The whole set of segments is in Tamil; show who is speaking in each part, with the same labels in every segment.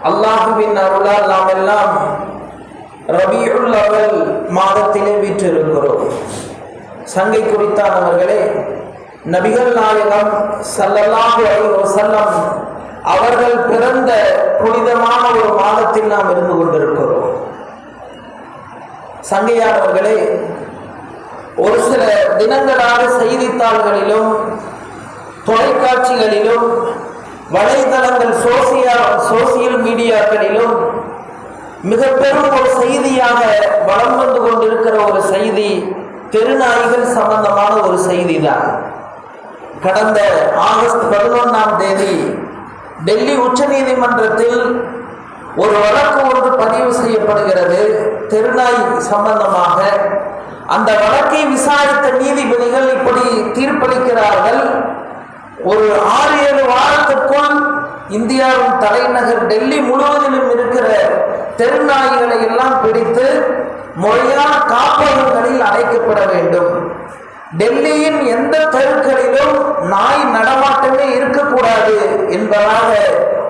Speaker 1: அல்லாஹுவின் அருளால் நாம் எல்லாம் ரபியுல் அவல் மாதத்திலே வீற்றிருக்கிறோம். சங்கை குறித்தானவர்களே, நபிகள் நாயகம் ஸல்லல்லாஹு அலைஹி வஸல்லம் அவர்கள் பிறந்த புனிதமான ஒரு மாதத்தில் நாம் இருந்து கொண்டிருக்கிறோம். சங்கையானவர்களே, ஒரு சில தினங்களாக செய்தித்தாள்களிலும் தொலைக்காட்சிகளிலும் வலைதளங்கள் சோசியல் மீடியாக்களிலும் மிக பெரும் ஒரு செய்தியாக வலம் வந்து கொண்டிருக்கிற ஒரு செய்தி தெருநாய்கள் சம்பந்தமான ஒரு செய்தி தான். கடந்த ஆகஸ்ட் 11ஆம் தேதி டெல்லி உச்ச நீதிமன்றத்தில் ஒரு வழக்கு ஒன்று பதிவு செய்யப்படுகிறது தெருநாய் சம்பந்தமாக. அந்த வழக்கை விசாரித்த நீதிபதிகள் இப்படி தீர்ப்பளிக்கிறார்கள்: ஒரு 6-7 வாரத்திற்குள் இந்தியாவின் தலைநகர் டெல்லி முழுவதிலும் இருக்கிற தெருநாய்களை எல்லாம் பிடித்து முறையான காப்பகங்களில் அடைக்கப்பட வேண்டும். டெல்லியின் எந்த தெருக்களிலும் நாய் நடமாட்டமே இருக்கக்கூடாது என்பதாக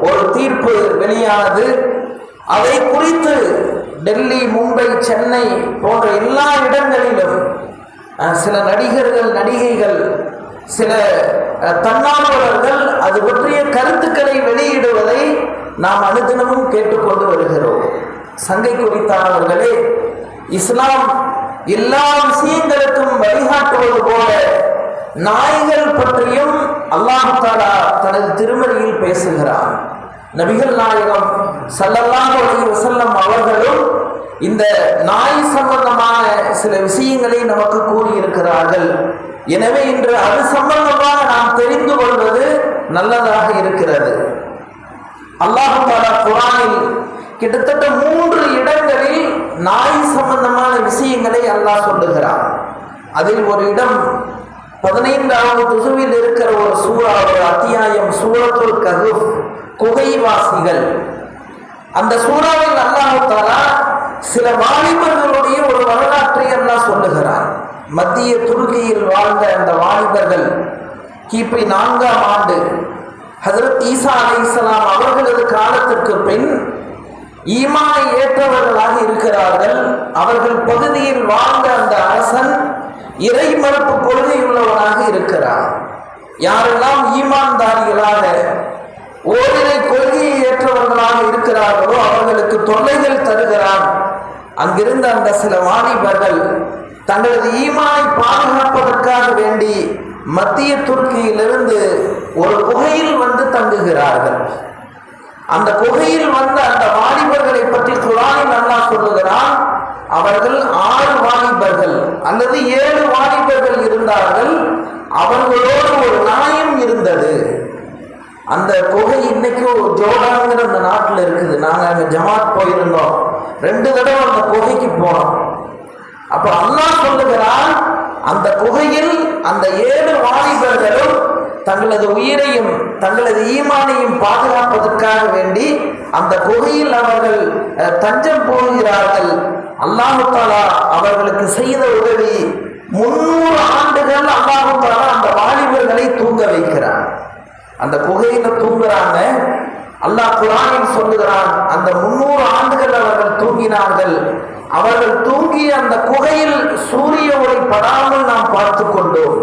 Speaker 1: ஒரு தீர்ப்பு வெளியானது. அதை குறித்து டெல்லி, மும்பை, சென்னை போன்ற எல்லா இடங்களிலும் சில நடிகர்கள், நடிகைகள், சில தன்னார்வலர்கள் அது பற்றிய கருத்துக்களை வெளியிடுவதை நாம் அனுதினமும் கேட்டுக்கொண்டு வருகிறோம். சங்கை குறித்தானவர்களே, இஸ்லாம் எல்லா விஷயங்களுக்கும் வழிகாட்டுவது போல நாய்கள் பற்றியும் அல்லாஹ் தஆலா தனது திருமறையில் பேசுகிறார். நபிகள் நாயகம் ஸல்லல்லாஹு அலைஹி வஸல்லம் அவர்களும் இந்த நாய் சம்பந்தமான சில விஷயங்களை நமக்கு கூறியிருக்கிறார்கள். எனவே இன்று அது சம்பந்தமாக நாம் தெரிந்து கொள்வது நல்லதாக இருக்கிறது. அல்லாஹ் தஆலா குர்ஆனில் கிட்டத்தட்ட 3 இடங்களில் நாய் சம்பந்தமான விஷயங்களை அல்லாஹ் சொல்லுகிறார். அதில் ஒரு இடம் 15வது ஜுஸுவில் இருக்கிற ஒரு சூரா, ஒரு அத்தியாயம், சூரத்துல் கஹ்ஃப், குகைவாசிகள். அந்த சூறாவில் அல்லாஹ் தஆலா சில வாலிபர்களுடைய ஒரு வரலாற்றை அல்லாஹ் சொல்லுகிறார். மத்திய துருக்கியில் வாழ்ந்த அந்த வாலிபர்கள் கிபி 4ஆம் ஆண்டு ஹஜ்ரத் ஈசா அலைஹிஸ்ஸலாம் அவர்களது காலத்திற்கு பின் ஈமானை ஏற்றவர்களாக இருக்கிறார்கள். அவர்கள் பகுதியில் வாழ்ந்த அந்த அரசன் இறை மறுப்பு கொள்கை உள்ளவனாக இருக்கிறார். யாரெல்லாம் ஈமான்தாரிகளாக ஓரிரை கொள்கையை ஏற்றவர்களாக இருக்கிறார்களோ அவர்களுக்கு தொல்லைகள் தருகிறான். அங்கிருந்த அந்த சில வாலிபர்கள் தங்களது ஈமானை பாதுகாப்பதற்காக வேண்டி மத்திய துருக்கியிலிருந்து ஒரு குகையில் வந்து தங்குகிறார்கள். அந்த குகையில் வந்த அந்த வாலிபர்களை பற்றி குர்ஆனில் அல்லாஹ் சொல்லுகிறான். அவர்கள் 6 வாலிபர்கள் அல்லது 7 வாலிபர்கள் இருந்தார்கள். அவர்களோடு ஒரு நாயும் இருந்தது. அந்த குகை இன்னைக்கு ஜோர்டான்ங்கிற அந்த நாட்டில் இருக்குது. நாங்கள் அங்கே ஜமாத் போயிருந்தோம். 2 தடவை அந்த குகைக்கு போனோம். அப்போ அல்லாஹ் சொல்லுகிறான், அந்த குகையில் அந்த 7 வாலிபர்களும் தங்களது உயிரையும் தங்களது ஈமானையும் பாதுகாப்பதற்காக வேண்டி அந்த குகையில் அவர்கள் தஞ்சம் போகிறார்கள். அல்லாஹ் தஆலா அவர்களுக்கு செய்த உதவி 300 ஆண்டுகள் அல்லாஹ் தஆலா அந்த வாலிபர்களை தூங்க வைக்கிறார். அந்த குகையில தூங்குறாங்க. அல்லாஹ் குர்ஆனில் சொல்லுகிறான், அந்த 300 ஆண்டுகள் அவர்கள் தூங்கினார்கள். அவர்கள் தூங்கிய அந்த குகையில் சூரிய ஒளி படாமல் நாம் பார்த்து கொண்டோம்.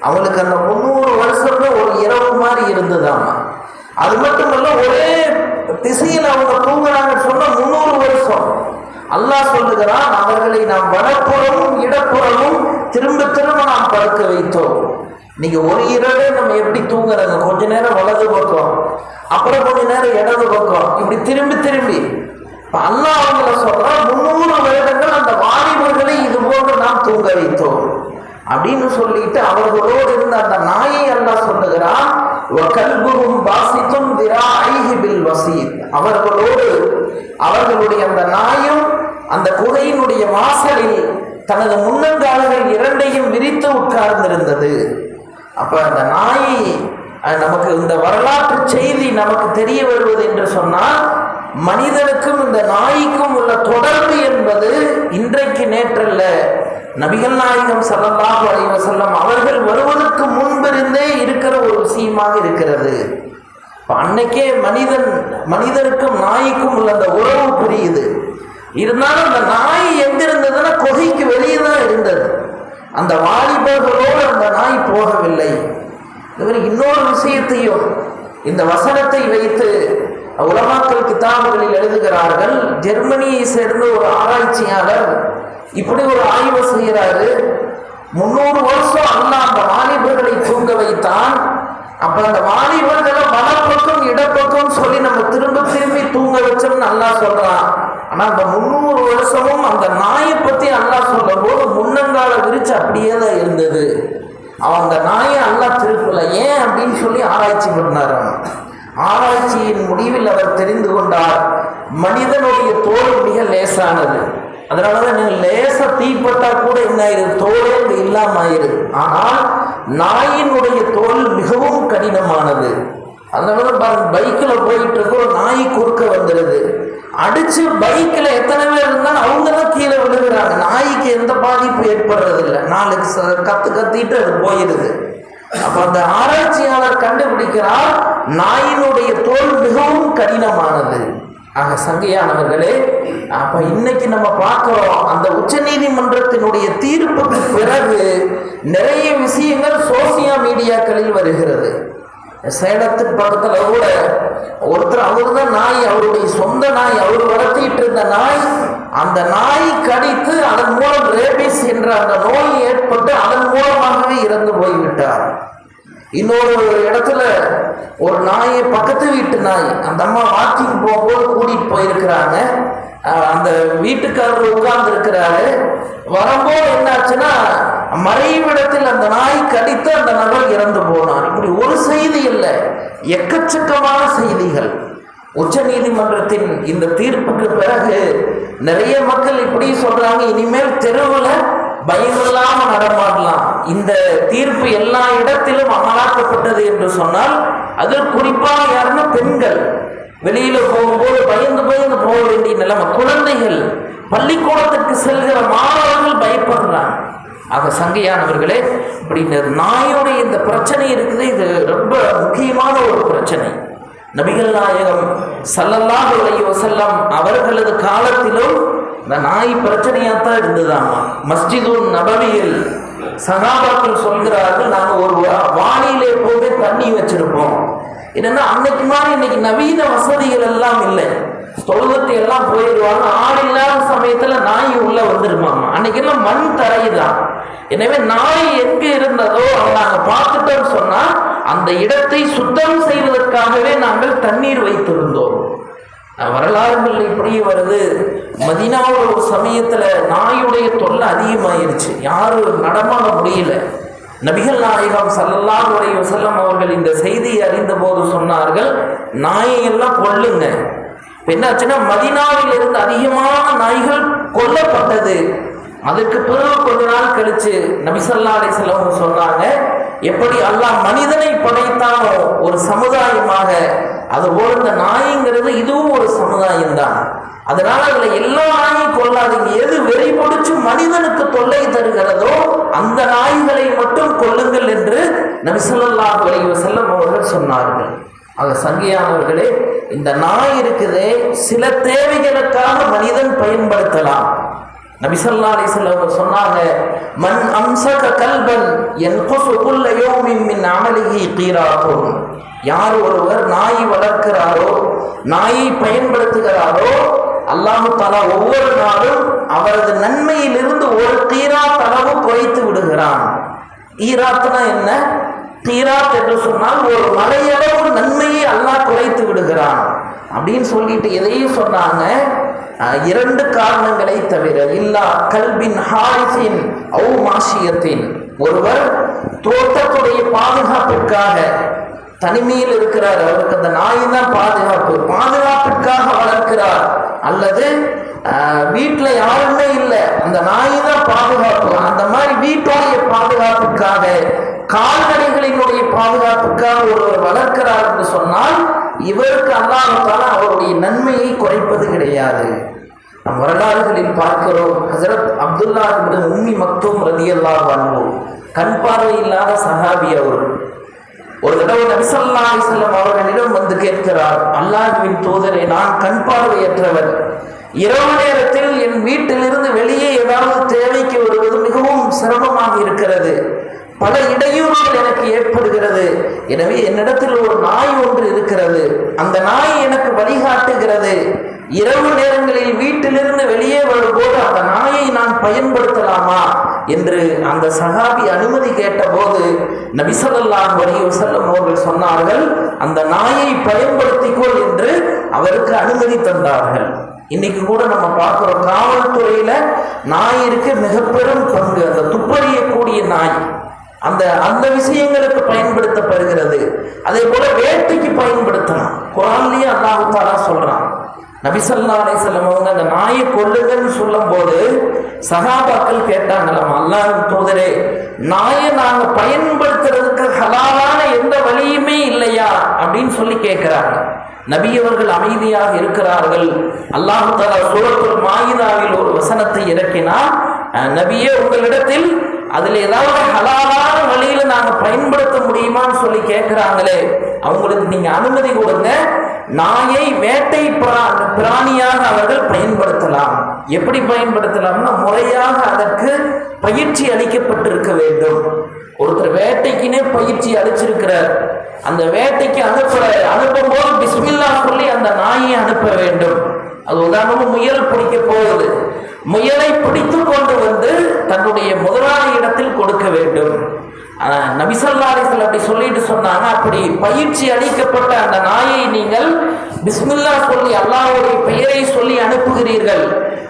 Speaker 1: அவங்களுக்கு அந்த 300 வருஷம்ல ஒரு இரவு மாதிரி இருந்ததாமா. அது மட்டுமல்ல, ஒரே திசையில் அவங்க தூங்குறாங்கன்னு சொன்னா 300 வருஷம். அல்லாஹ் சொல்லுகிறான், அவர்களை நாம் வலப்புறமும் இடப்புறமும் திரும்ப திரும்ப நாம் படுக்க வைத்தோம். நீங்க ஒரு இரவே நம்ம எப்படி தூங்குறாங்க, கொஞ்ச நேரம் வலது பக்கம், அப்புறம் கொஞ்ச நேரம் இடது பக்கம், இப்படி திரும்பி திரும்பி. அல்லாஹ் அவங்கள சொல்றான், 300 வருடங்கள் அந்த வாலிபர்களை இது போன்று நாம் தூங்க வைத்தோம் அப்படின்னு சொல்லிட்டு அவர்களோடு இருந்த அந்த நாயை அல்லாஹ் சொல்லுகிறான், அவர்களோடு அவர்களுடைய அந்த நாயும் அந்த குகையினுடைய வாசலில் தனது முன்னங்கால்கள் 2ஐயும் விரித்து உட்கார்ந்திருந்தது. அப்ப அந்த நாய் நமக்கு இந்த வரலாற்று செய்தி நமக்கு தெரிய வருவது என்று சொன்னால், மனிதனுக்கும் இந்த நாய்க்கும் உள்ள தொடர்பு என்பது இன்றைக்கு நேற்றல்ல. நபிகள் நாயகம் ஸல்லல்லாஹு அலைஹி வஸல்லம் அவர்கள் வருவதற்கு முன்பிருந்தே இருக்கிற ஒரு விஷயமாக இருக்கிறது. அன்னைக்கே மனிதருக்கும் நாய்க்கும் உள்ள அந்த உறவு புரியுது. இருந்தாலும் அந்த நாய் எங்க இருந்ததுன்னா குகைக்கு வெளியே தான் இருந்தது. அந்த வாலிபர்களோடு அந்த நாய் போகவில்லை. இவர் இன்னொரு விஷயத்தையும் இந்த வசனத்தை வைத்து உலமாக்கல் கிதாபுகளில் எழுதுகிறார்கள். ஜெர்மனியை சேர்ந்த ஒரு ஆராய்ச்சியாளர் இப்படி ஒரு ஆய்வு செய்கிறாரு. 300 வருஷம் அல்லாஹ் அந்த வாலிபர்களை தூங்க வைத்தான். அப்ப அந்த வாலிபர்களை வலப்பக்கம் இடப்பக்கம் சொல்லி நம்ம திரும்ப திரும்பி தூங்க வச்சோம்னு அல்லாஹ் சொல்றான். ஆனா அந்த 300 வருஷமும் அந்த நாயை பத்தி அல்லாஹ் சொல்லும் போது முன்னங்கால விரிச்சு அப்படியே தான் இருந்தது. அவன் அந்த நாயை அல்லாஹ் திருப்பல. ஏன் அப்படின்னு சொல்லி ஆராய்ச்சி பண்ணார். ஆராய்ச்சியின் முடிவில் அவர் தெரிந்து கொண்டார், மனிதனுடைய தோல் மிக லேசானது. அதனாலதான் நீங்க லேச தீப்பட்டா கூட என்ன ஆயிருது, தோலே இல்லாம ஆயிருது. ஆனால் நாயினுடைய தோல் மிகவும் கடினமானது. அதனாலதான் பைக்கில் போயிட்டு இருக்க ஒரு நாய் குறுக்க வந்துடுது, அடிச்சு பைக்கில் எத்தனை பேர் இருந்தாலும் அவங்க தான் கீழே விழுகிறாங்க. நாய்க்கு எந்த பாதிப்பு ஏற்படுறது இல்லை. நாளைக்கு கத்திட்டு அது போயிடுது. அப்ப அந்த ஆராய்ச்சியாளர் கண்டுபிடிக்கிறார், நாயினுடைய தோல் மிகவும் கடினமானது. ஆக சங்கையானவர்களே, அப்ப இன்னைக்கு நம்ம பார்க்கிறோம், அந்த உச்ச நீதிமன்றத்தினுடைய தீர்ப்புக்கு பிறகு நிறைய விஷயங்கள் சோசியல் மீடியாக்களில் வருகிறது. சேலத்துக்கு பக்கத்துல கூட ஒருத்தர், அவரு தான் நாய், அவருடைய சொந்த நாய், அவர் வளர்த்திட்டு இருந்த நாய், அந்த நாய் கடித்து அதன் மூலம் ரேபிஸ் என்ற அந்த நோய் ஏற்பட்டு அதன் மூலமாகவே இறந்து போய்விட்டார். இன்னொரு இடத்துல ஒரு நாயை, பக்கத்து வீட்டு நாய், அந்த அம்மா வாக்கிங் போகும்போது கூட்டிட்டு போயிருக்கிறாங்க. அந்த வீட்டுக்காரர் உட்கார்ந்து இருக்கிறாரு. வரும்போது என்னாச்சுன்னா மறைவிடத்தில் அந்த நாய் கடித்து அந்த நபர் இறந்து போனார். இப்படி ஒரு செய்தி இல்லை, எக்கச்சக்கமான செய்திகள். உச்ச நீதிமன்றத்தின் இந்த தீர்ப்புக்கு பிறகு நிறைய மக்கள் இப்படி சொல்றாங்க, இனிமேல் தெருவில் பயமில்லாம நடமாடலாம். இந்த தீர்ப்பு எல்லா இடத்திலும் அமலாக்கப்பட்டது என்று சொன்னால், அதில் குறிப்பாக யாருன்னா பெண்கள் வெளியில போகும்போது பயந்து போக வேண்டிய நிலைமை, குழந்தைகள், பள்ளிக்கூடத்திற்கு செல்கிற மாணவர்கள் பயப்படுறாங்க. ஆக சங்கையானவர்களே, இப்படி இந்த நாயோடைய இந்த பிரச்சனை இருக்குது. இது ரொம்ப முக்கியமான ஒரு பிரச்சனை. நபிகள் நாயகம் ஸல்லல்லாஹு அலைஹி வஸல்லம் அவர்களது காலத்திலும் இந்த நாய் பிரச்சனையாத்தான் இருந்ததாமா. மஸ்ஜிதுன் நபவியில் சஹாபாக்கள் சொல்கிறார்கள், நாங்கள் ஒரு வாளியிலே போய் தண்ணி வச்சிருப்போம். என்னன்னா அன்னைக்கு மாதிரி இன்னைக்கு நவீன வசதிகள் எல்லாம் இல்லை. தொழுவத்தை எல்லாம் போயிடுவாங்க. ஆள் இல்லாத சமயத்துல நாய் உள்ள வந்துருமாமா. அன்னைக்கு எல்லாம் மண் தரையுதான். எனவே நாய் எங்க இருந்ததோ அதை நாங்கள் பார்த்துட்டோம்னு சொன்னா அந்த இடத்தை சுத்தம் செய்வதற்காகவே நாங்கள் தண்ணீர் வைத்திருந்தோம். வரலாறுகள் இப்படியே வருது. மதீனாவில் ஒரு சமயத்துல நாயுடைய தொல்லை அதிகமாயிருச்சு, யாரும் நடமாட முடியல. நபிகள் நாயகம் ஸல்லல்லாஹு அலைஹி வஸல்லம் அவர்கள் இந்த செய்தியை அறிந்த போது சொன்னார்கள், நாயெல்லாம் கொல்லுங்க. என்னாச்சுன்னா மதீனாவில் இருந்து அதிகமான நாய்கள் கொல்லப்பட்டது. அதுக்கு பிறகு கொஞ்ச நாள் கழிச்சு நபி ஸல்லல்லாஹு அலைஹி வஸல்லம் சொன்னாங்க, எப்படி அல்லாஹ் மனிதனை படைத்தானோ ஒரு சமுதாயமாக, அதுபோல இந்த நாய்ங்கிறது இதுவும் ஒரு சமுதாயம் தான். அதனால அதுல எல்லா நாயும் கொள்ளாதீங்க. எது வெறி பிடிச்சு மனிதனுக்கு தொல்லை தருகிறதோ அந்த நாய்களை மட்டும் கொல்லுங்கள் என்று நபி ஸல்லல்லாஹு அலைஹி வஸல்லம் அவர்கள் சொன்னார்கள். ஆக சங்கையானவர்களே, இந்த நாய் இருக்குதே, சில தேவைகளுக்காக மனிதன் பயன்படுத்தலாம். நபி ஸல்லல்லாஹு அலைஹி வஸல்லம் சொன்னாங்க, மன் அம்சக கல்பன் யன்குசு குல்ல யௌமின் மின் அமலிஹி கீராத்துன். யார் ஒருவர் நாய் வளர்க்கிறாரோ, நாயை பயன்படுத்துகிறாரோ, அல்லாஹு தஆலா ஒவ்வொரு நாளும் அவரது நன்மையிலிருந்து ஒரு கீராத் அளவு குறைத்து விடுகிறான். கீராத்னா என்ன? கீராத் என்று சொன்னால் ஒரு மலையளவு நன்மையை அல்லாஹ் குறைத்து விடுகிறான் அப்படின்னு சொல்லிட்டு எதையும் சொன்னாங்க, 2 காரணங்களை தவிர. இல்லா கல்பின் ஹாரிசின் அவு மாஷியத்தின். ஒருவர் தோட்டத்துடைய பாதுகாப்பிற்காக தனிமையில் இருக்கிறார், அவருக்கு அந்த நாய் தான் பாதுகாப்பிற்காக வளர்க்கிறார். அல்லது வீட்டுல யாருமே இல்லை, அந்த நாய் தான் பாதுகாப்பு. அந்த மாதிரி வீட்டுடைய பாதுகாப்புக்காக, கால்நடைகளினுடைய பாதுகாப்புக்காக ஒருவர் வளர்க்கிறார் என்று சொன்னால் இவருக்கு அல்லாஹ் தஆலா அவருடைய நன்மையை குறைப்பது கிடையாது. நம் வரலாறுகளில் பார்க்கிறோம், ஹஜ்ரத் அப்துல்லா இப்னு உம்மி மக்தூம் ரலியல்லாஹு அன்ஹு, கண் பார்வை இல்லாத சஹாபி. அவர் ஒரு தடவை நபி ஸல்லல்லாஹு அலைஹி வஸல்லம் அவர்களிடம் வந்து கேட்கிறார், அல்லாஹ்வின் தூதரே, நான் கண் பார்வையற்றவர், இரவு நேரத்தில் என் வீட்டிலிருந்து வெளியே ஏதாவது தேவைக்கு வருவது மிகவும் சிரமமாக இருக்கிறது, பல இடையூறுகள் எனக்கு ஏற்படுகிறது. எனவே என்னிடத்தில் ஒரு நாய் ஒன்று இருக்கிறது, அந்த நாய் எனக்கு வழிகாட்டுகிறது. இரவு நேரங்களில் வீட்டிலிருந்து வெளியே வரும்போது அந்த நாயை நான் பயன்படுத்தலாமா என்று அந்த சஹாபி அனுமதி கேட்டபோது நபி ஸல்லல்லாஹு அலைஹி வஸல்லம் அவர்கள் சொன்னார்கள், அந்த நாயை பயன்படுத்திக்கொள் என்று அவருக்கு அனுமதி தந்தார்கள். இன்னைக்கு கூட நம்ம பார்க்கிறோம், காவல்துறையில நாயிற்கு மிக பெரும் பங்கு. அந்த துப்பறியக்கூடிய நாய் அந்த விஷயங்களுக்கு பயன்படுத்தப்படுகிறது. அதே போல வேட்டைக்கு பயன்படுத்தலாம். குர்ஆன்லயே அல்லாஹ் தஆலா சொல்றான். நபி ஸல்லல்லாஹு அலைஹி வஸல்லம் அவங்க அந்த நாயை கொல்லுங்கன்னு சொல்லும் போது சஹாபாக்கள் கேட்டாங்களாம், அல்லாஹ்வின் தூதரே, நாயை நாங்க பயன்படுத்துறதுக்கு ஹலாலான எந்த வழியுமே இல்லையா அப்படின்னு சொல்லி கேட்கிறாங்க. நபி அவர்கள் அமைதியாக இருக்கிறார்கள். அல்லாஹ் தஆலா சூரத்துல் மாயிதாவில் ஒரு வசனத்தை இறக்கினார், நபியே, உங்களிடத்தில் அதுல ஏதாவது ஹலாலான வழியில நாங்க பயன்படுத்த முடியுமான்னு சொல்லி கேட்கிறாங்களே, அவங்களுக்கு நீங்க அனுமதி கொடுங்க, நாயை வேட்டை பிராணியாக அவர்கள் பயன்படுத்தலாம். எப்படி பயன்படுத்தலாம்னா, முறையாக அதற்கு பயிற்சி அளிக்கப்பட்டிருக்க வேண்டும். ஒருத்தர் வேட்டைக்குன்னே பயிற்சி அளிச்சிருக்கிறார், அந்த வேட்டைக்கு அனுப்பும் போது பிஸ்மில்லா சொல்லி அந்த நாயை அனுப்ப வேண்டும். அது உதாரணம், முயல் பிடிக்க போகுது, முயலை பிடித்து கொண்டு வந்து தன்னுடைய முதலாளி இடத்தில் கொடுக்க வேண்டும். நபி ஸல்லல்லாஹு அலைஹி வஸல்லம் அப்படி சொல்லிட்டு சொன்னாங்க, அப்படி பயிற்சி அளிக்கப்பட்ட அந்த நாயை நீங்கள் பிஸ்மில்லா சொல்லி அல்லாஹ்வுடைய பெயரை சொல்லி அனுப்புகிறீர்கள்,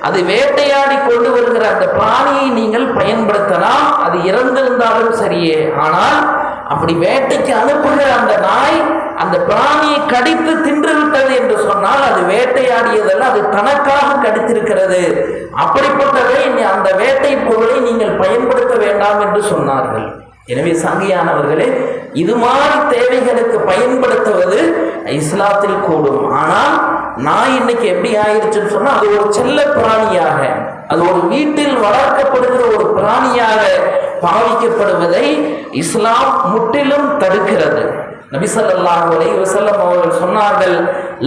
Speaker 1: அது வேட்டையாடி கொண்டு வருகிற அந்த பிராணியை நீங்கள் பயன்படுத்தலாம், அது இறந்திருந்தாலும் சரியே. ஆனால் அப்படி வேட்டைக்கு அனுப்புகிற அந்த நாய் அந்த பிராணியை கடித்து தின்று விட்டது என்று சொன்னால் அது வேட்டையாடியதல்ல, அது தனக்காக கடித்திருக்கிறது. அப்படிப்பட்டதை அந்த வேட்டை பொருளை நீங்கள் பயன்படுத்த வேண்டாம் என்று சொன்னார்கள். எனவே சங்கையானவர்களே, இது மாதிரி தேவைகளுக்கு பயன்படுத்துவது இஸ்லாத்தில் கூடும். ஆனால் நாய் இன்னைக்கு எப்படி ஆயிடுச்சுன்னு சொன்னா, அது ஒரு செல்ல பிராணியாக, அது ஒரு வீட்டில் வளர்க்கப்படுகிற ஒரு பிராணியாக பாவிக்கப்படுவதை இஸ்லாம் முற்றிலும் தடுக்கிறது. நபி ஸல்லல்லாஹு அலைஹி வஸல்லம் அவர்கள் சொன்னார்கள்,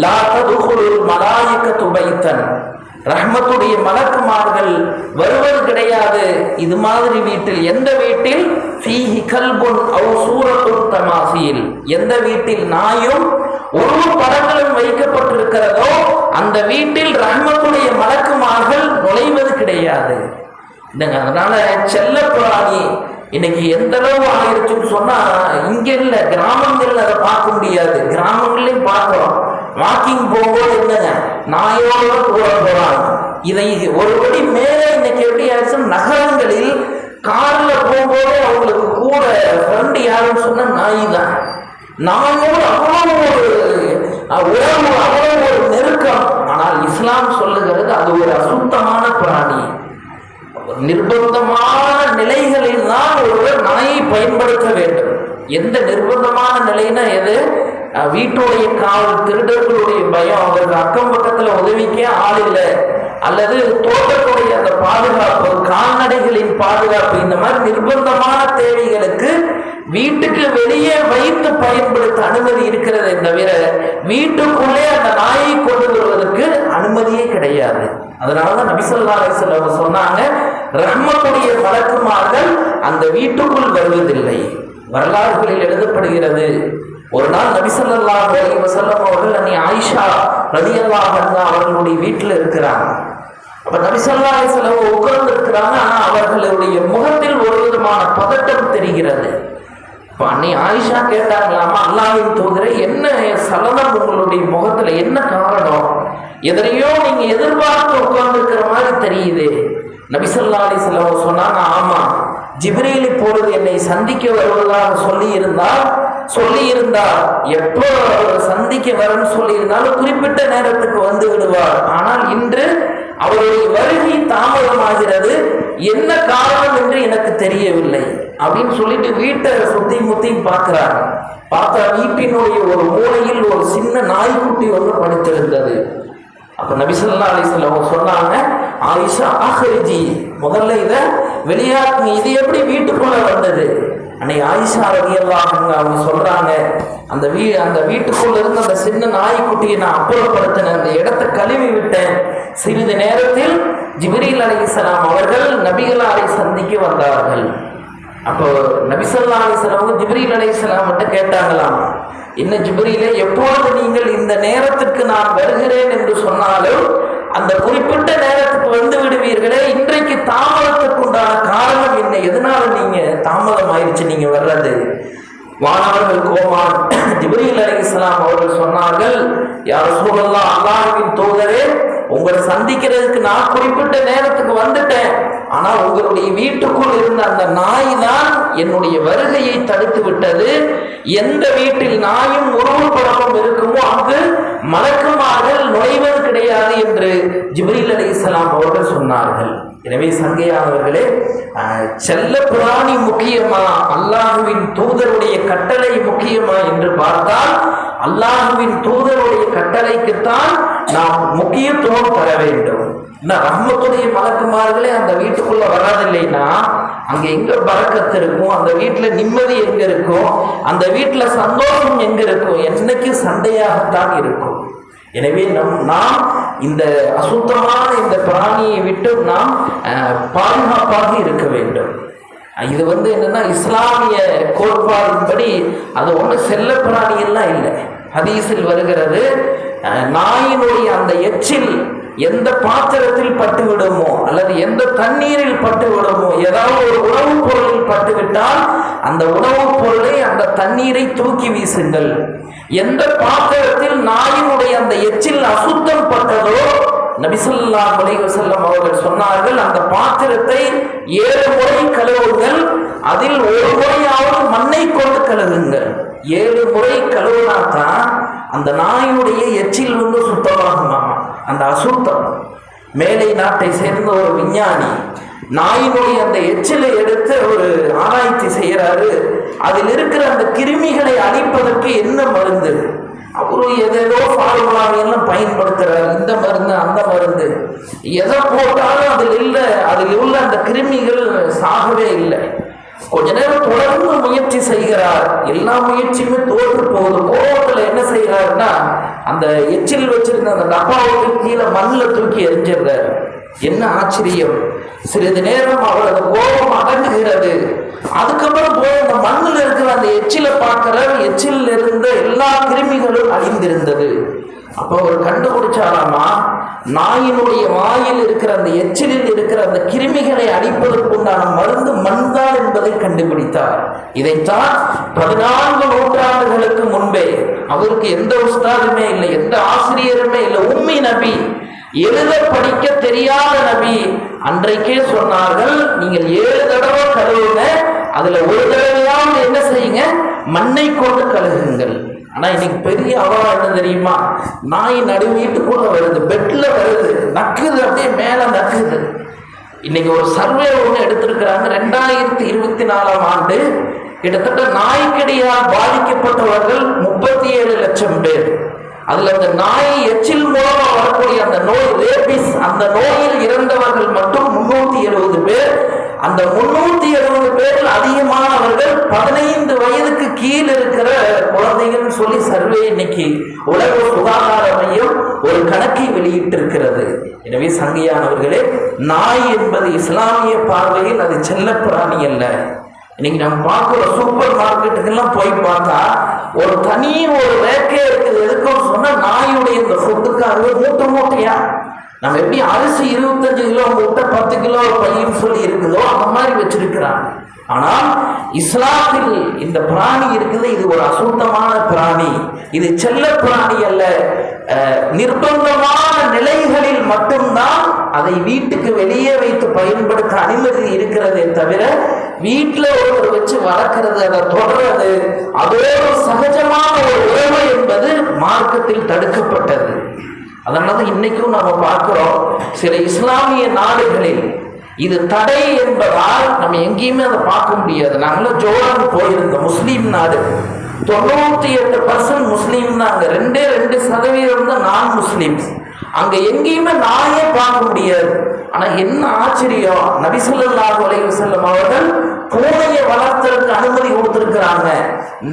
Speaker 1: லா ததுகுலுல் மலாயிகத்து பைத்தன், ரஹ்மத்துடைய மலக்குமார்கள் வருவது கிடையாது இது மாதிரி வீட்டில். எந்த வீட்டில் ஃபீஹி கல்புன் அவ் சூரத்துன் தமாசீல், எந்த வீட்டில் நாயும் ஒரு படங்களும் வைக்கப்பட்டிருக்கிறதோ அந்த வீட்டில் ரஹ்மத்துடைய மலக்குமார்கள் நுழைவது கிடையாது. அதனால செல்ல பிராணி இன்னைக்கு எந்த அளவு ஆயிருச்சுன்னு சொன்னா, இங்க இல்ல, கிராமங்கள்ல அதை பார்க்க முடியாது. கிராமங்களையும் பார்க்கிறோம், வாக்கிங் போகும்போது என்னங்க நாயோட கூட போறாங்க. இதை ஒருபடி மேலே இன்னைக்கு எப்படி ஆயிடுச்சு, நகரங்களில் கார்ல போகும்போது அவங்களுக்கு கூட ஃப்ரெண்டு யாருன்னு சொன்னா நாய் தான். நாயோடு அவ்வளவு ஒரு உறவு, அவ்வளவு ஒரு நெருக்கம். ஆனால் இஸ்லாம் சொல்லுகிறது அது ஒரு அசுத்தமான பிராணி. நிர்பந்தமான நிலைகளில் தான் ஒருவர் நாயை பயன்படுத்த வேண்டும். எந்த நிர்பந்தமான நிலைன்னா எது, வீட்டுடைய காவல், திருடர்களுடைய பயம், அவருக்கு அக்கம் பக்கத்துல உதவிக்கே ஆள் இல்லை, அல்லது தோட்டத்துடைய அந்த பாதுகாப்பு, கால்நடைகளின் பாதுகாப்பு, இந்த மாதிரி நிர்பந்தமான தேவைகளுக்கு வீட்டுக்கு வெளியே வைத்து பயன்படுத்த அனுமதி இருக்கிறதே தவிர வீட்டுக்குள்ளே அந்த நாயை கொண்டு வருவதற்கு அனுமதியே கிடையாது. அதனாலதான் நபி ஸல்லல்லாஹு அலைஹி வஸல்லம் சொன்னாங்க, ரஹ்மத்துடைய மலக்குமார்கள் அந்த வீட்டுக்குள் வருவதில்லை. வரலாறுகளில் எழுதப்படுகிறது, ஒரு நாள் நபி ஸல்லல்லாஹு அலைஹி வஸல்லம் அவர்கள் அன்னை ஆயிஷா ரலியல்லாஹு அன்ஹா அவர்களுடைய வீட்டில் இருக்கிறாங்க. அப்ப நபி ஸல்லல்லாஹு அலைஹி வஸல்லம் உட்கார்ந்து இருக்கிறாங்க. ஆனா அவர்களுடைய முகத்தில் ஒரு விதமான பதட்டம் தெரிகிறது. அன்னை ஆயிஷா கேட்டாங்களாமா, அல்லாஹ்வின் தூதரே, என்ன சலனம் உங்களுடைய முகத்துல, என்ன காரணம்? எதனையோ நீங்க எதிர்பார்த்து உட்கார்ந்து இருக்கிற மாதிரி தெரியுது. நபி ஸல்லல்லாஹு அலைஹி வஸல்லம் சொன்னாங்க, ஆமா, ஜிப்ரீல் இப்பொழுது என்னை சந்திக்க வருவதாக சொல்லி இருந்தார். எப்போ சந்திக்க வரன்னு சொல்லி இருந்தாலும் குறிப்பிட்ட நேரத்துக்கு வந்து விடுவார். ஆனால் இன்று அவருடைய வருகை தாமதமாகிறது, என்ன காரணம் என்று எனக்கு தெரியவில்லை அப்படின்னு சொல்லிட்டு வீட்டை சுத்தி முத்தி பார்க்கிறாங்க. பார்த்தா வீட்டினுடைய ஒரு மூலையில் ஒரு சின்ன நாய்க்குட்டி ஒன்று படுத்திருந்தது. அப்ப நபி ஸல்லல்லாஹு அலைஹி வஸல்லம் சொன்னாங்க, ஆயிஷா அஹ்ரிஜி, முதல்ல இதை வெளியாக்குங்க, இது எப்படி வீட்டுக்குள்ள வந்தது? அன்னைக்கு ஆயிஷா ரலியல்லாஹு அன்ஹா அவங்க சொல்றாங்க, அந்த வீட்டுக்குள்ள இருந்து அந்த சின்ன நாய்க்குட்டியை நான் அப்புறப்படுத்தினேன், அந்த இடத்தை கழுவி விட்டேன். சிறிது நேரத்தில் ஜிப்ரீல் அலைஹிஸ்ஸலாம் அவர்கள் நபிகளாரை சந்திக்க வந்தார்கள். அப்போ நபி ஸல்லல்லாஹு அலைஹி வஸல்லம் ஜிப்ரீல் அலைஹிஸ்ஸலாம் கிட்ட கேட்டாங்களாம், என்ன ஜிப்ரீலே, எப்பொழுது நீங்கள் இந்த நேரத்திற்கு நான் வருகிறேன் என்று சொன்னாலும் அந்த குறிப்பிட்ட நேரத்துக்கு வந்து விடுவீர்களே, இன்றைக்கு தாமதத்துக்கு உண்டான காரணம் என்ன? எதனால நீங்க தாமதம் ஆயிடுச்சு நீங்க வர்றது? வானவர்கள் கோமான் ஜிப்ரீல் அலைஹிஸ்ஸலாம் அவர்கள் சொன்னார்கள், யா ரசூலல்லாஹ், அல்லாஹ்வின் தூதரே, உங்களை சந்திக்கிறதுக்கு நான் குறிப்பிட்ட நேரத்துக்கு வந்துட்டேன். ஆனா உங்களுடைய வீட்டுக்குள் இருந்த அந்த நாய் தான் என்னுடைய வருகையை தடுத்து விட்டது. எந்த வீட்டில் நாயும் உணவு பழக்கம் இருக்குமோ அங்கு மலக்குமார்கள் நுழைவது கிடையாது என்று ஜிப்ரீல் அலைஹிஸ்ஸலாம் அவர்கள் சொன்னார்கள். எனவே சங்கையானவர்களே, செல்ல பிராணி முக்கியமா அல்லாஹுவின் தூதருடைய கட்டளை முக்கியமா என்று பார்த்தால் அல்லாஹுவின் தூதருடைய கட்டளைக்குத்தான் நாம் முக்கியத்துவம் தர வேண்டும். ரஹ்மத்துடைய மலக்குமார்களே அந்த வீட்டுக்குள்ள வராதில்லைன்னா அங்க எங்க பரக்கத்து இருக்கும், அந்த வீட்டுல நிம்மதி எங்க இருக்கும், அந்த வீட்டுல சந்தோஷம் எங்க இருக்கும்? என்னைக்கு சண்டையாகத்தான் இருக்கும். எனவே நாம் இந்த அசுத்தமான இந்த பிராணியை விட்டு நாம் பாதுகாப்பாக இருக்க வேண்டும். இது என்னன்னா இஸ்லாமிய கோட்பாடின்படி அது ஒன்று செல்ல பிராணி எல்லாம் இல்லை. ஹதீஸில் வருகிறது, நாயினுடைய அந்த எச்சில் எந்த பாத்திரத்தில் பட்டு விடுமோ அல்லது எந்த தண்ணீரில் பட்டு விடுமோ, ஏதாவது ஒரு உணவுப் பொருளில் பட்டுவிட்டால் அந்த உணவுப் பொருளை அந்த தண்ணீரை தூக்கி வீசுங்கள். எந்த பாத்திரத்தில் நாயினுடைய அந்த எச்சில் அசுத்தம் பட்டதோ நபி ஸல்லல்லாஹு அலைஹி வஸல்லம் அவர்கள் சொன்னார்கள், அந்த பாத்திரத்தை 7 முறை கழுவுங்கள், அதில் ஒரு முறையாவது மண்ணை கொண்டு கழுவுங்கள். 7 முறை கழுவினால்தான் அந்த நாயினுடைய எச்சில் சுத்தமாகுமா. அந்த அசுத்தம், மேலை நாட்டை சேர்ந்த ஒரு விஞ்ஞானி நாயினுடைய அந்த எச்சிலை எடுத்து ஒரு ஆராய்ச்சி செய்யறாரு. அதில் இருக்கிற அந்த கிருமிகளை அழிப்பதற்கு என்ன மருந்து, அவரு எதேதோ ஃபார்முலாவையெல்லாம் பயன்படுத்துறாரு, இந்த மருந்து அந்த மருந்து, எதை போட்டாலும் அதில் உள்ள அந்த கிருமிகள் சாகவே இல்லை. கொஞ்ச நேரம் தொடர்ந்து முயற்சி செய்கிறார், எல்லா முயற்சியுமே தோற்று போகுது. கோபத்துல என்ன செய்யறாருன்னா அந்த எச்சில் வச்சிருந்த அந்த டப்பாவுக்கு கீழே மண்ணில் தூக்கி எரிஞ்சிடுறாரு. என்ன ஆச்சரியம், சிறிது நேரம் அவரது கோபம் அடங்குகிறது. அதுக்கப்புறம் போய் அந்த மண்ணில் இருக்கிற அந்த எச்சிலை பார்க்கிறார், எச்சில் இருந்த எல்லா கிருமிகளும் அழிந்திருந்தது. அப்போ அவர் கண்டுபிடிச்சாராமா, நாயினுடைய வாயில் இருக்கிற அந்த எச்சிலில் இருக்கிற அந்த கிருமிகளை அழிப்பதற்கு உண்டான மருந்து மண்தான் என்பதை கண்டுபிடித்தார். இதைத்தான் 14 நூற்றாண்டுகளுக்கு முன்பே, அவருக்கு எந்த உஸ்தாதுமே இல்லை, எந்த ஆசிரியருமே இல்லை, உம்மி நபி, எழுத படிக்க தெரியாத நபி, அன்றைக்கே சொன்னார்கள், நீங்கள் 7 தடவை கழுவுங்க, அதுல ஒரு தடவையாவது என்ன செய்யுங்க, மண்ணை கொண்டு கழுகுங்கள். ஆனா இன்னைக்கு பெரிய அவலம் என்ன தெரியுமா, நாய் நடு வீட்டுக்குள்ள வருது, பெட்ல வருது, நக்குது, அப்படியே மேல நக்குது. இன்னைக்கு ஒரு சர்வே ஒன்று எடுத்திருக்கிறாங்க. 2024ஆம் ஆண்டு கிட்டத்தட்ட நாய்க்கடியால் பாதிக்கப்பட்டவர்கள் 37 லட்சம் பேர். அதுல அந்த நாய் எச்சில் மூலமா வரக்கூடிய அந்த நோய் ரேபிஸ், அந்த நோயில் இறந்தவர்கள் மட்டும் 370 பேர். அந்த 370 பேரில் அதிகமானவர்கள் 15 வயதுக்கு கீழ் இருக்கிற குழந்தைகள் சொல்லி சர்வே இன்னைக்கு உலக சுகாதார மையம் ஒரு கணக்கை வெளியிட்டிருக்கிறது. எனவே சங்கையானவர்களே, நாய் என்பது இஸ்லாமிய பார்வையில் அது செல்ல பிராணி அல்ல. இன்னைக்கு நம்ம பார்க்குற சூப்பர் மார்க்கெட்டுக்கெல்லாம் போய் பார்த்தா ஒரு தனி ஒரு ரேக்கே இருக்குது. எதுக்கும் சொன்னா நாயுடைய இந்த ஃபுட்டுக்காக மூட்டை மூட்டையா, நம்ம எப்படி அரிசி 25 கிலோ மூட்டை 10 கிலோ பையன்னு சொல்லி இருக்குதோ அந்த மாதிரி வச்சிருக்கிறாங்க. ஆனால் இஸ்லாத்தில் இந்த பிராணி இருக்குது, இது ஒரு அசுத்தமான பிராணி, இது செல்ல பிராணி அல்ல. நிர்பந்தமான நிலைகளில் மட்டும்தான் அதை வீட்டுக்கு வெளியே வைத்து பயன்படுத்த அனுமதி இருக்கிறதே தவிர வீட்டில் ஒருவர் வச்சு வளர்க்கிறது, அதை தொடர்றது, அதோடு சகஜமான ஒரு உறவு என்பது மார்க்கத்தில் தடுக்கப்பட்டது. அதனால இன்னைக்கும் நாம பார்க்கிறோம், சில இஸ்லாமிய நாடுகளில் இது தடை என்பதால் நம்ம எங்கேயுமே அதை பார்க்க முடியாது. நாங்களும் ஜோர்டான் போயிருந்தோம், முஸ்லீம் நாடு, 98% முஸ்லீம் தான். அங்க 2% தான் நான் முஸ்லீம். அங்க எங்கேயுமே நாயே பார்க்க முடியாது. ஆனா என்ன ஆச்சரியம், நபி ஸல்லல்லாஹு அலைஹி வஸல்லம் அவர்கள் பூனையை வளர்த்ததுக்கு அனுமதி கொடுத்திருக்கிறாங்க.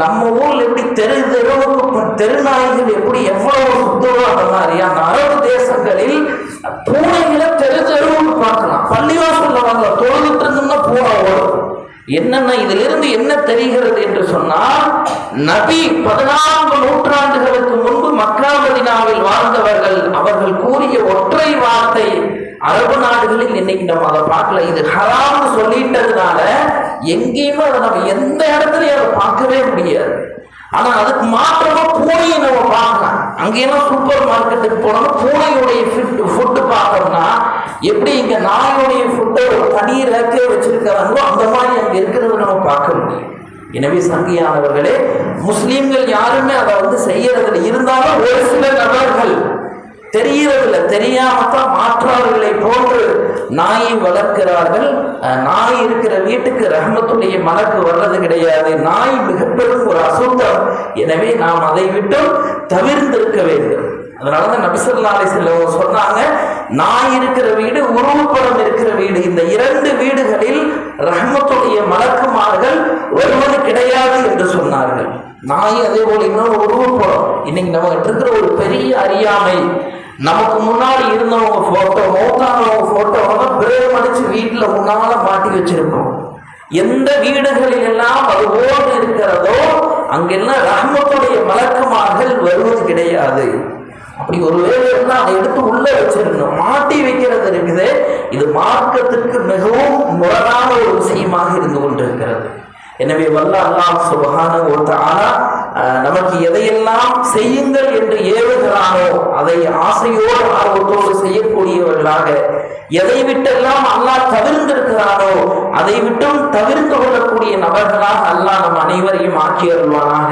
Speaker 1: நம்ம ஊர்ல எப்படி தெருவுக்கு தெருநாய்கள் எப்படி எவ்வளவு சுத்தமா அறியா, அரபு தேசங்களில் பூனைகளை தெருவுக்கு பார்க்கலாம். பள்ளிவாசல்ல வாங்க தொழுதுட்டு இருந்தோம்னா பூனை ஓடும். என்னன்னா இதுல இருந்து என்ன தெரிகிறது என்று சொன்னால், நபி 14 நூற்றாண்டுகளுக்கு முன்பு மக்கா மதீனாவில் வாழ்ந்தவர்கள் அவர்கள் கூறிய ஒற்றை வார்த்தை அரபு நாடுகளில் இன்னைக்கு நம்ம அதை பார்க்கல. இது ஹராம்னு சொல்லிட்டதுனால எங்கேயுமே அதை நம்ம எந்த இடத்துலயும் அதை பார்க்கவே முடியாது. ஆனா அதுக்கு மாற்றமா பூனையை நம்ம பார்க்கலாம். அங்கேயெல்லாம் சூப்பர் மார்க்கெட்டுக்கு போனோம்னா பூனையுடைய ஃபுட்டு பார்த்தோம்னா எப்படி இங்க நாயுடைய ஃபுட்டை ஒரு தனி ரேக்கே வச்சிருக்கிறாங்களோ அந்த மாதிரி அங்க இருக்கிறத நம்ம பார்க்க முடியும். எனவே சங்கியானவர்களே, முஸ்லீம்கள் யாருமே அதை செய்யறதில்லை. இருந்தாலும் ஒரு சில நபர்கள் தெரியறதில்லை, தெரியாமத்தான் மாற்றார்களை போன்று நாயை வளர்க்கிறார்கள். நாய் இருக்கிற வீட்டுக்கு ரஹ்மத்துடைய மலக்கு வர்றது கிடையாது. நாய் மிகப்பெரும் ஒரு அசுத்தம். எனவே நாம் அதை விட்டு தவிர்த்திருக்க வேண்டும். அதனாலதான் நபி ஸல்லல்லாஹு அலைஹி வஸல்லம் சொன்னாங்க, நாய் இருக்கிற வீடு, உருவப்படம் இருக்கிற வீடு, இந்த 2 வீடுகளில் ரஹ்மத்துடைய மலக்குமார்கள் வருவது கிடையாது என்று சொன்னார்கள். நாய் அதே போல இன்னொரு உருவப்படம். இன்னைக்கு நம்ம இருக்கிற ஒரு பெரிய அறியாமை, நமக்கு முன்னாடி இருந்தவங்க போட்டோ, மௌத்தானவங்க போட்டோ பிரேம் அடிச்சு வீட்டுல முன்னால மாட்டி வச்சிருக்கோம். எந்த வீடுகளில் எல்லாம் அது ஓடு இருக்கிறதோ அங்கெல்லாம் ரஹ்மத்துடைய மலக்குமார்கள் வருவது கிடையாது. அப்படி ஒரு வேலை இருந்தால் அதை எடுத்து உள்ள வச்சிருந்தோம். மாட்டி வைக்கிறது இருக்குது. இது மார்க்கத்திற்கு மிகவும் முரணான ஒரு விஷயமாக இருந்து கொண்டிருக்கிறது. எனவே வல்ல அல்லாஹ் சுப்ஹானஹு வ தஆலா நமக்கு எதையெல்லாம் செய்யுங்கள் என்று ஏவுகிறானோ அதை ஆசையோடு ஆர்வத்தோடு செய்யக்கூடியவர்களாக, எதை விட்டெல்லாம் அல்லாஹ் தவிர்த்திருக்கிறானோ அதை விட்டும் தவிர்த்து கொள்ளக்கூடிய நபர்களாக அல்லாஹ் நம் அனைவரையும் ஆக்கி அருள்வானாக.